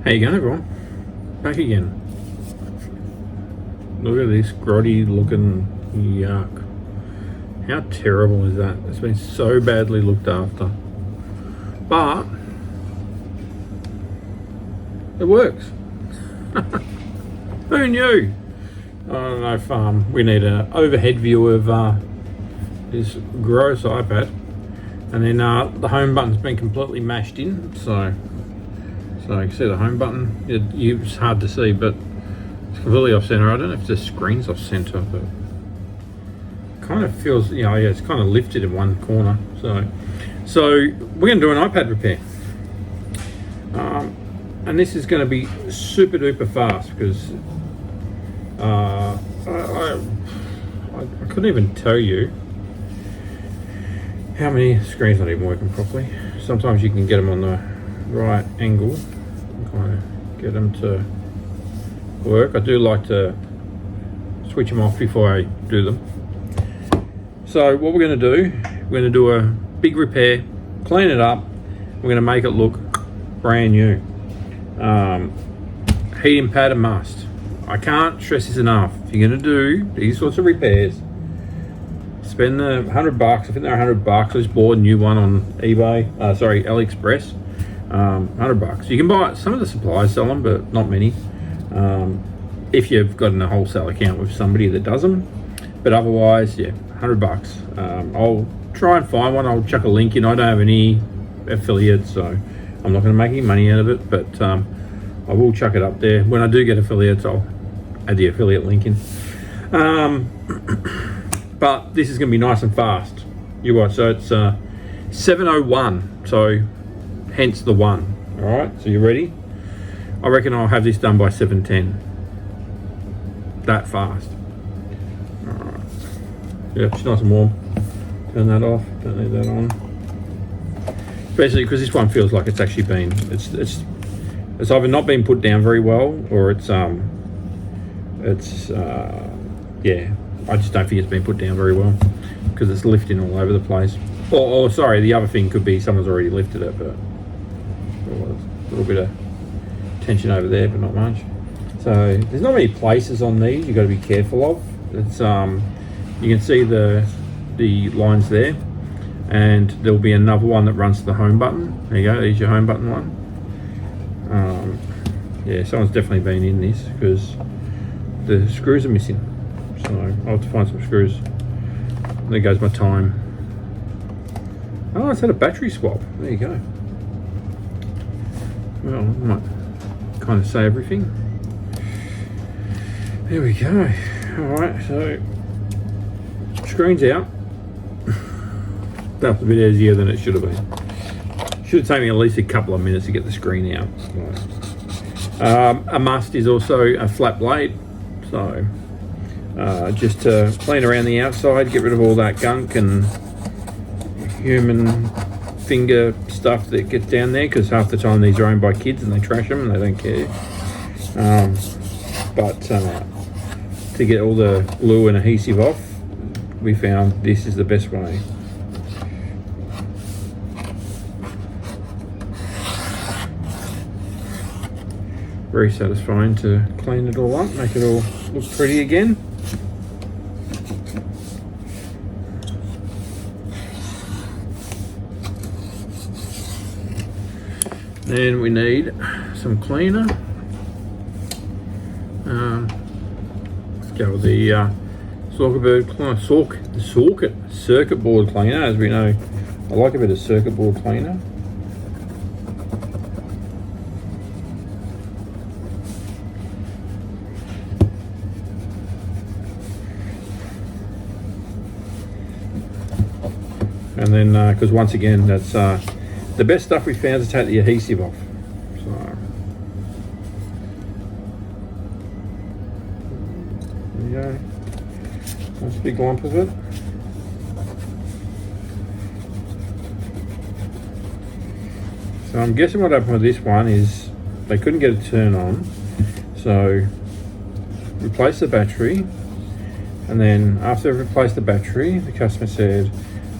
How you going, everyone? Back again. Look at this grotty looking yuck. How terrible is that? It's been so badly looked after. But it works. Who knew? I don't know if we need an overhead view of this gross iPad. And then the home button's been completely mashed in, so you can see the home button. It's hard to see, but it's completely off center. I don't know if the screen's off center, but it kind of feels, yeah, it's kind of lifted in one corner. So we're going to do an iPad repair, and this is going to be super duper fast because I couldn't even tell you how many screens not even working properly. Sometimes you can get them on the right angle, kind of get them to work. I do like to switch them off before I do them. So what we're going to do, we're going to do a big repair, clean it up. We're going to make it look brand new. Heating pad a must. I can't stress this enough. If you're going to do these sorts of repairs, spend the $100. I think they're $100. I just bought a new one on eBay. AliExpress. $100. You can buy some of the suppliers sell them, but not many. If you've got a wholesale account with somebody that does them, but otherwise, yeah, $100. I'll try and find one. I'll chuck a link in. I don't have any affiliates, so I'm not going to make any money out of it, but I will chuck it up there. When I do get affiliates, I'll add the affiliate link in. But this is going to be nice and fast. You watch. So it's 7:01. So hence the 1. All right. So you ready? I reckon I'll have this done by 7:10. That fast. All right. Yeah, it's nice and warm. Turn that off. Don't need that on. Especially because this one feels like it's actually been. It's either not been put down very well, or yeah. I just don't think it's been put down very well because it's lifting all over the place. Or sorry, the other thing could be someone's already lifted it, but a little bit of tension over there, but not much. So there's not many places on these you've got to be careful of. It's you can see the lines there, and there'll be another one that runs to the home button. There you go. There's your home button one. Yeah, someone's definitely been in this because the screws are missing. So I'll have to find some screws. There goes my time. Oh, it's had a battery swap. There you go. Well, I might kind of say everything. There we go. Alright, so screen's out. That's a bit easier than it should have been. Should have taken me at least a couple of minutes to get the screen out. A must is also a flat blade. So just to clean around the outside, get rid of all that gunk and human finger stuff that gets down there, because half the time these are owned by kids and they trash them and they don't care. But to get all the glue and adhesive off, we found this is the best way. Very satisfying to clean it all up, make it all look pretty again. Then we need some cleaner. Let's go with the circuit board cleaner. As we know, I like a bit of circuit board cleaner. And then, because once again, that's the best stuff we found is to take the adhesive off. So there you go. Nice big lump of it. So I'm guessing what happened with this one is they couldn't get it to turn on. So replace the battery, and then after they replaced the battery, the customer said,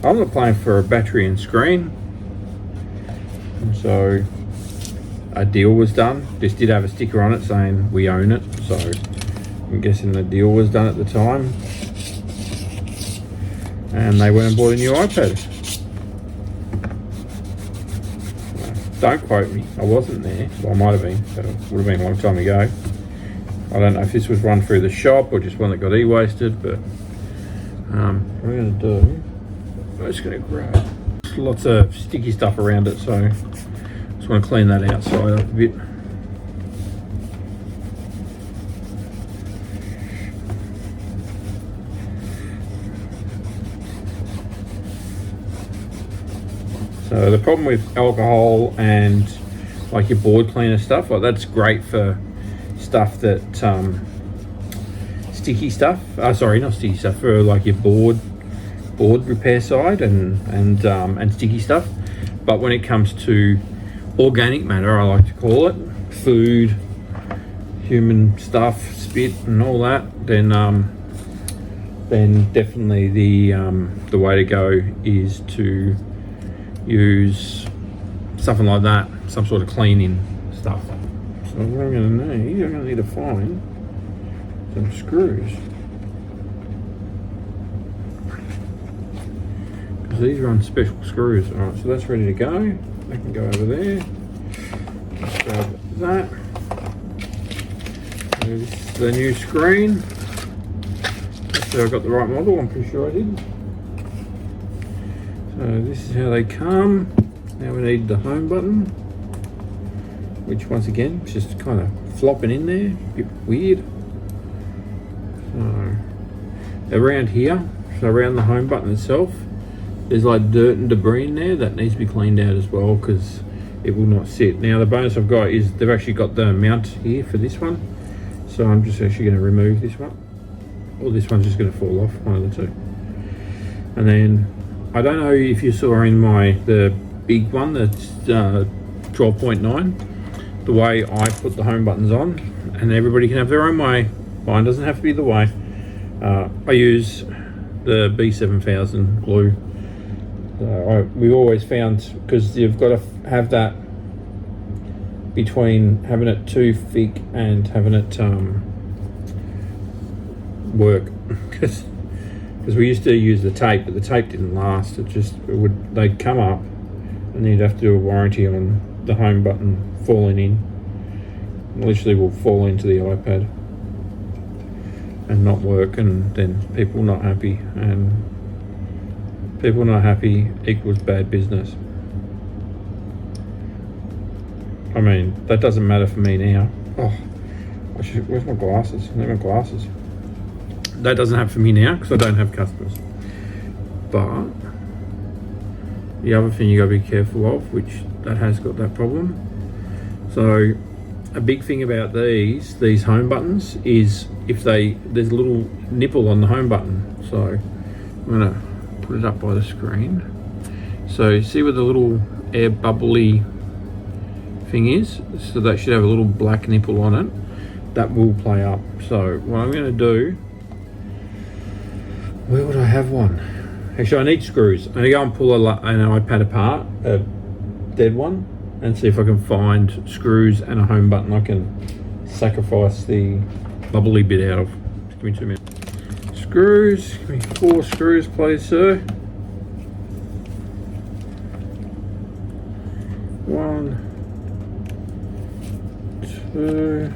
I'm not paying for a battery and screen. And so a deal was done. This did have a sticker on it saying we own it, so I'm guessing the deal was done at the time. And they went and bought a new iPad. Don't quote me, I wasn't there. Well, I might have been, but it would have been a long time ago. I don't know if this was run through the shop or just one that got e-wasted, but what we're going to do, I'm just going to grab lots of sticky stuff around it, so I just want to clean that outside up a bit. So the problem with alcohol and like your board cleaner stuff, like that's great for stuff that sticky stuff. Sorry, not sticky stuff, for like your board repair side and sticky stuff. But when it comes to organic matter, I like to call it, food, human stuff, spit, and all that, then definitely the way to go is to use something like that, some sort of cleaning stuff. So what I'm going to need to find some screws, because these run special screws. Alright, so that's ready to go. I can go over there. Let's grab that. So this is the new screen. So I got the right model, I'm pretty sure I did. So this is how they come. Now we need the home button, which once again is just kind of flopping in there, a bit weird. So around here, so around the home button itself, there's like dirt and debris in there that needs to be cleaned out as well, because it will not sit. Now the bonus I've got is they've actually got the mount here for this one, so I'm just actually going to remove this one, or this one's just going to fall off, one of the two. And then I don't know if you saw in the big one that's 12.9, the way I put the home buttons on, and everybody can have their own way. Mine doesn't have to be the way. I use the B7000 glue. We always found, because you've got to have that between having it too thick and having it work. Because we used to use the tape, but the tape didn't last. They'd come up, and then you'd have to do a warranty on the home button falling in. It literally will fall into the iPad and not work, and then people not happy, and people not happy equals bad business. I mean, that doesn't matter for me now. Oh, where's my glasses? I need my glasses. That doesn't happen for me now because I don't have customers. But the other thing you got to be careful of, which that has got that problem. So a big thing about these home buttons is there's a little nipple on the home button. So I'm gonna put it up by the screen. So you see where the little air bubbly thing is? So that should have a little black nipple on it. That will play up. So what I'm gonna do, where would I have one? Actually, I need screws. I'm gonna go and pull an iPad apart, a dead one, and see if I can find screws and a home button I can sacrifice the bubbly bit out of. Just give me 2 minutes. Screws, give me 4 screws, please, sir. 1, 2,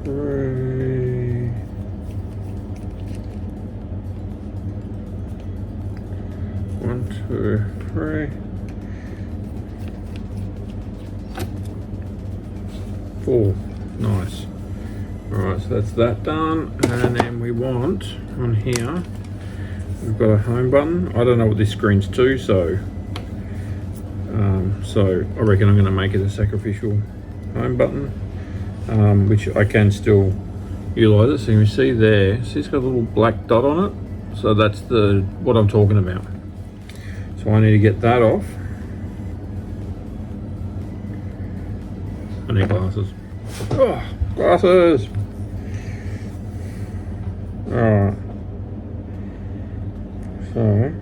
3. 1, 2, 3, 4. Nice. Alright, so that's that done. And then we want on here, we've got a home button. I don't know what this screen's to, so I reckon I'm going to make it a sacrificial home button, which I can still utilize it. So you can see there, see it's got a little black dot on it. So that's what I'm talking about. So I need to get that off. I need glasses. Oh, glasses! Alright. So,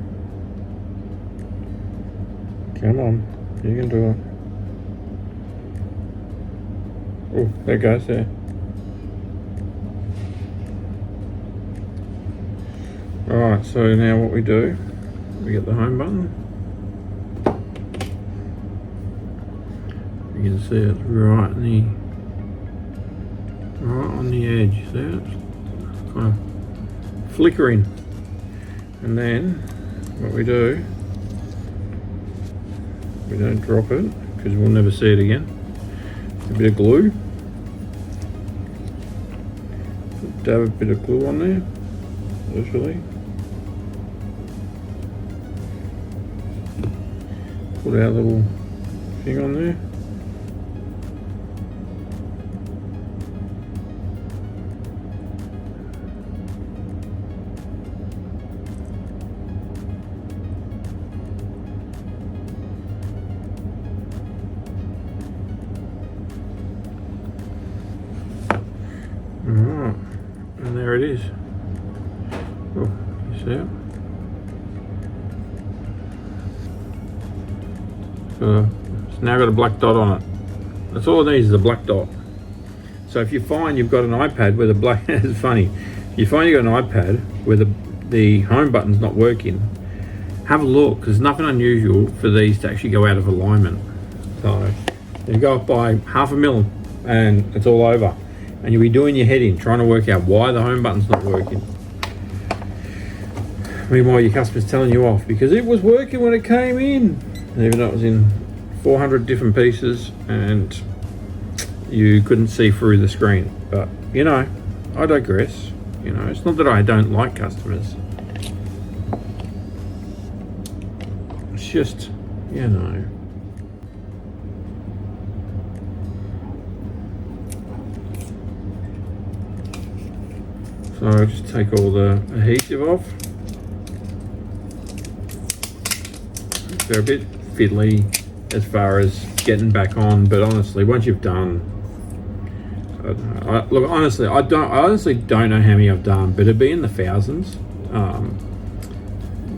come on, you can do it. Oh, there it goes there. Alright, so now what we do, we get the home button. You can see it's right on the edge. See it? It's kind of flickering. And then what we do, we don't drop it because we'll never see it again. A bit of glue. Dab a bit of glue on there, literally. Put our little thing on there. Alright, and there it is. Oh, you see it? It's now got a black dot on it. That's all it needs is a black dot. So if you find you've got an iPad where the black, it's funny, if you find you've got an iPad where the home button's not working, have a look, because there's nothing unusual for these to actually go out of alignment. So you go up by 0.5 mil and it's all over. And you'll be doing your head in, trying to work out why the home button's not working. Meanwhile, your customer's telling you off because it was working when it came in. Even though it was in 400 different pieces and you couldn't see through the screen. But, you know, I digress. You know, it's not that I don't like customers. It's just, you know. So I just take all the adhesive off. They're a bit fiddly as far as getting back on, but honestly, once you've done, I don't know. Look, honestly, I honestly don't know how many I've done, but it'd be in the thousands.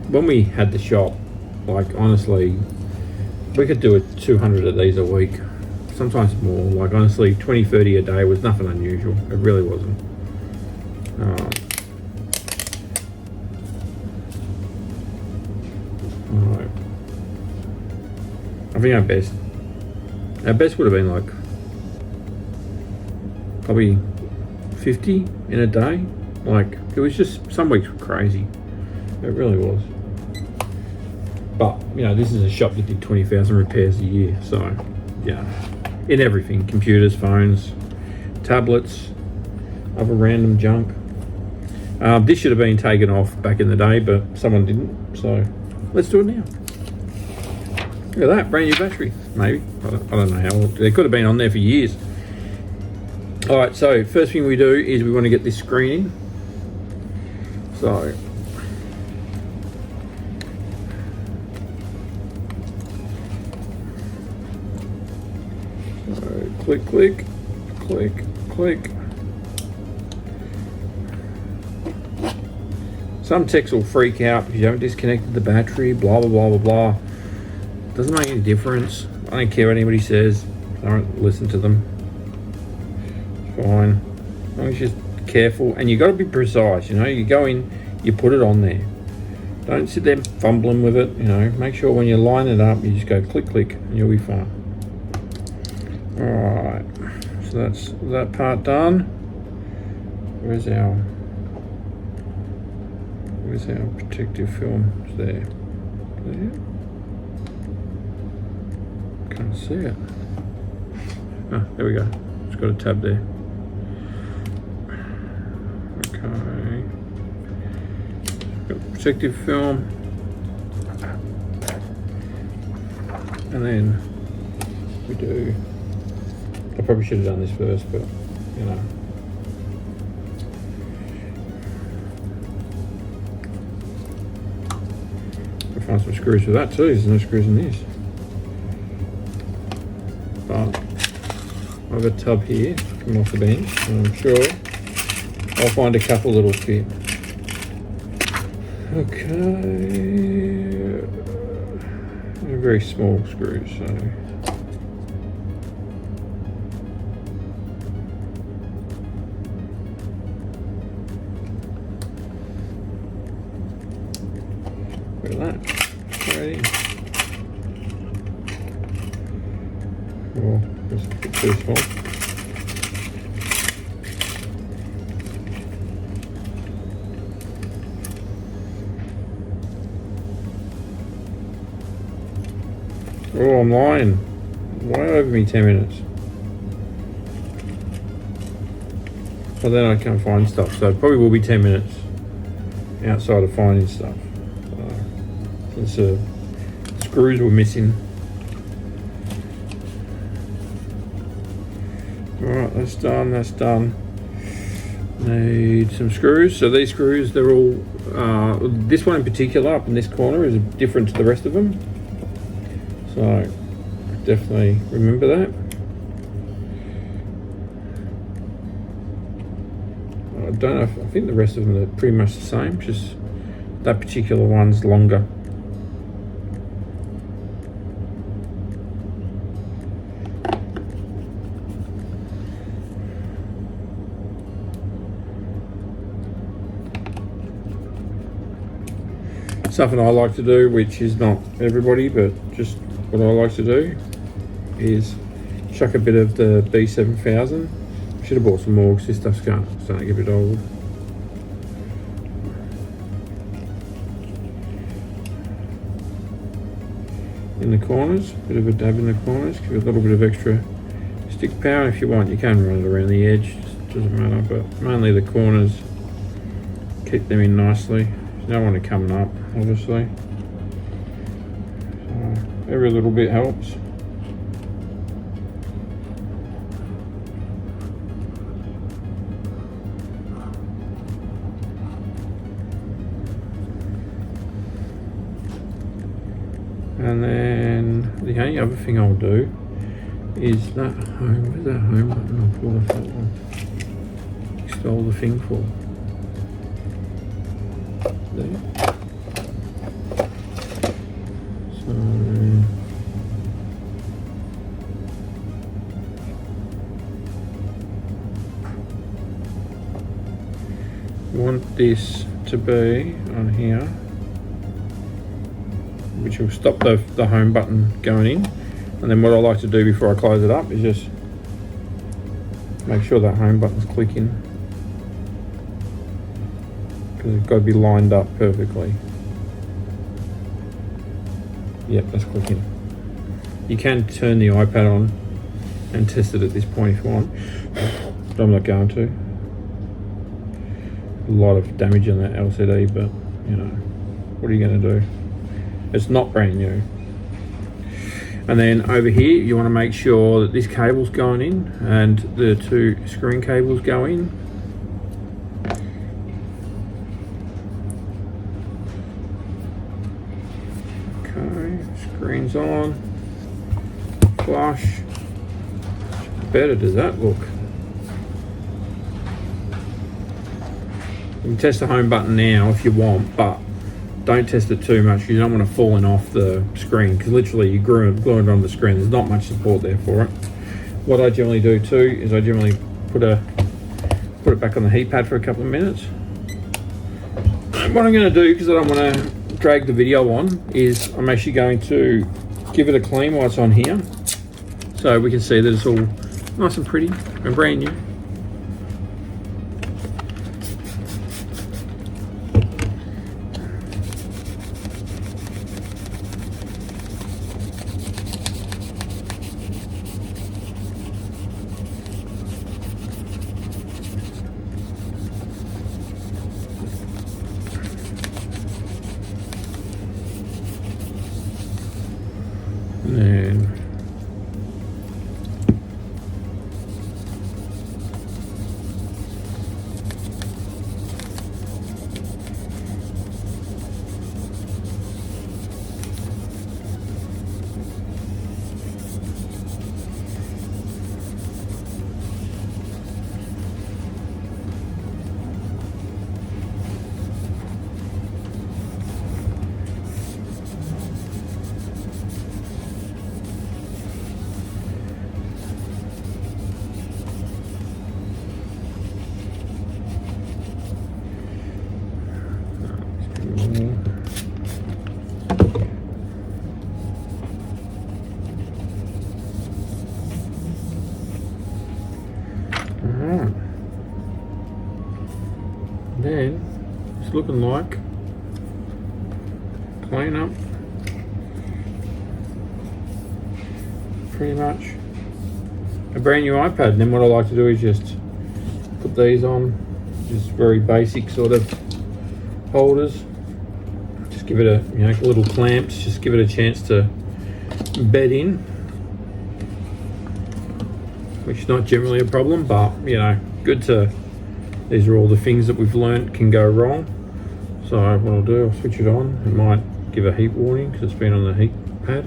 When we had the shop, like honestly, we could do 200 of these a week, sometimes more. Like honestly, 20, 30 a day was nothing unusual. It really wasn't. Alright. I think our best would have been like probably 50 in a day. Like it was just, some weeks were crazy. It really was. But you know, this is a shop that did 20,000 repairs a year, so yeah, in everything, computers, phones, tablets, other random junk. This should have been taken off back in the day, but someone didn't, so let's do it now. Look at that, brand new battery, maybe. I don't know how old. It could have been on there for years. All right, so first thing we do is we want to get this screen in. So click, click, click, click. Some techs will freak out if you haven't disconnected the battery, blah, blah, blah, blah, blah. Doesn't make any difference. I don't care what anybody says. I don't listen to them. It's fine. As long as you're careful. And you got to be precise, you know. You go in, you put it on there. Don't sit there fumbling with it, you know. Make sure when you line it up, you just go click, click, and you'll be fine. Alright. So that's that part done. Where's our protective film? It's there. There. Can't see it. Ah, there we go. It's got a tab there. Okay. Got protective film. And then we do. I probably should have done this first, but you know. I'll find some screws for that too. There's no screws in this. But I have a tub here, come off the bench, and I'm sure I'll find a couple that'll fit. Okay. They're very small screws, so. Rid of that. Alrighty. Oh, that's a bit too small. Oh, I'm lying. Way over me 10 minutes. Well, then I can't find stuff, so it probably will be 10 minutes outside of finding stuff. Screws were missing. Alright, that's done, that's done. Need some screws. So these screws, they're all, this one in particular up in this corner is different to the rest of them. So definitely remember that. I don't know, I think the rest of them are pretty much the same, just that particular one's longer. Something I like to do, which is not everybody, but just what I like to do, is chuck a bit of the B7000. Should have bought some more because this stuff's starting to get a bit old. In the corners, bit of a dab in the corners, give it a little bit of extra stick power. If you want, you can run it around the edge, just doesn't matter, but mainly the corners, keep them in nicely. You don't want it coming up, obviously. So every little bit helps. And then the only other thing I'll do is that home. Where's that home button? I'll pull off that one. Stole the thing for. There. So you want this to be on here, which will stop the home button going in. And then what I like to do before I close it up is just make sure that home button's clicking, because it's got to be lined up perfectly. Yep, that's clicking. You can turn the iPad on and test it at this point if you want, but I'm not going to. A lot of damage on that LCD, but you know, what are you going to do? It's not brand new. And then over here, you want to make sure that this cable's going in and the two screen cables go in. Okay, screen's on. Flush. Better does that look? You can test the home button now if you want, but don't test it too much. You don't want to falling off the screen, because literally you're gluing it on the screen. There's not much support there for it. What I generally do too is I generally put it back on the heat pad for a couple of minutes. And what I'm going to do, because I don't want to drag the video on, is I'm actually going to give it a clean while it's on here, so we can see that it's all nice and pretty and brand new. And then looking like. Clean up. Pretty much a brand new iPad. And then what I like to do is just put these on, just very basic sort of holders. Just give it a, you know, little clamps, just give it a chance to bed in, which is not generally a problem, but you know, good to, these are all the things that we've learned can go wrong. So what I'll do, I'll switch it on. It might give a heat warning because it's been on the heat pad,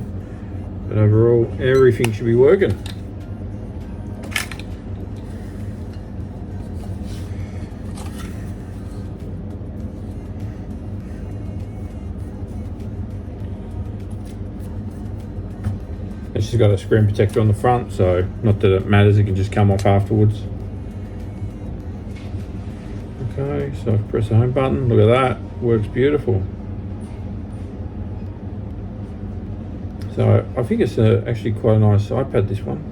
but overall everything should be working. It's just got a screen protector on the front, so not that it matters, it can just come off afterwards. Okay, so press the home button, look at that, works beautiful. So I think it's actually quite a nice iPad, this one.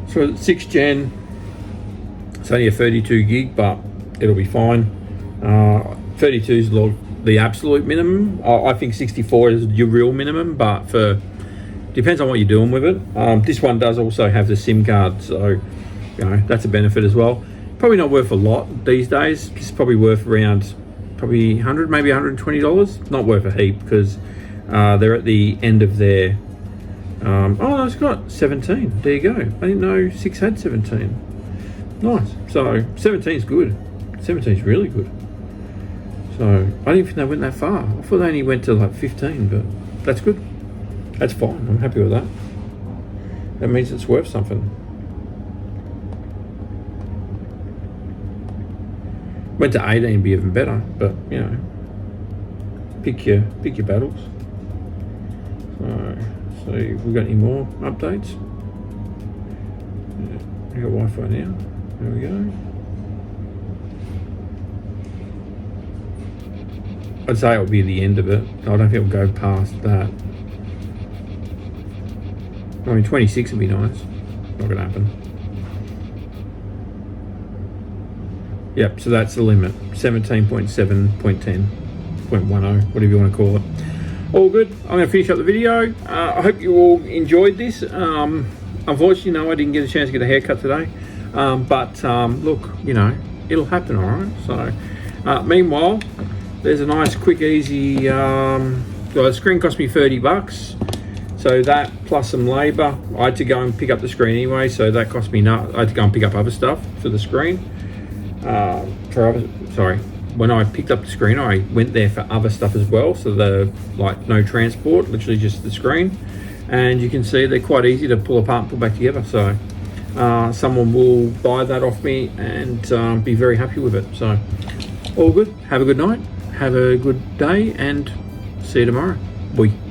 So 6th gen, it's only a 32 gig, but it'll be fine. 32 is the absolute minimum. I think 64 is your real minimum, but depends on what you're doing with it. This one does also have the SIM card, so you know, that's a benefit as well. Probably not worth a lot these days. It's probably worth around probably 100, maybe $120. Not worth a heap because they're at the end of their oh no, it's got 17. There you go. I didn't know 6 had 17. Nice. So 17 is good. 17 is really good. So I didn't think they went that far. I thought they only went to like 15, but that's good. That's fine. I'm happy with that. That means it's worth something. Went to 18, be even better, but you know, pick your battles. So we got any more updates? Yeah, we got Wi-Fi now. There we go. I'd say it'll be the end of it. I don't think it'll go past that. I mean, 26 would be nice. Not gonna happen. Yep, so that's the limit. 17.7.10.10, whatever you want to call it. All good. I'm going to finish up the video. I hope you all enjoyed this. Unfortunately, no, I didn't get a chance to get a haircut today. But look, you know, it'll happen, all right? So, meanwhile, there's a nice, quick, easy. The screen cost me $30. So that plus some labour. I had to go and pick up the screen anyway, so that cost me I had to go and pick up other stuff for the screen. When I picked up the screen, I went there for other stuff as well. So like no transport, literally just the screen. And you can see they're quite easy to pull apart and put back together. So someone will buy that off me and be very happy with it. So all good. Have a good night. Have a good day and see you tomorrow. Bye.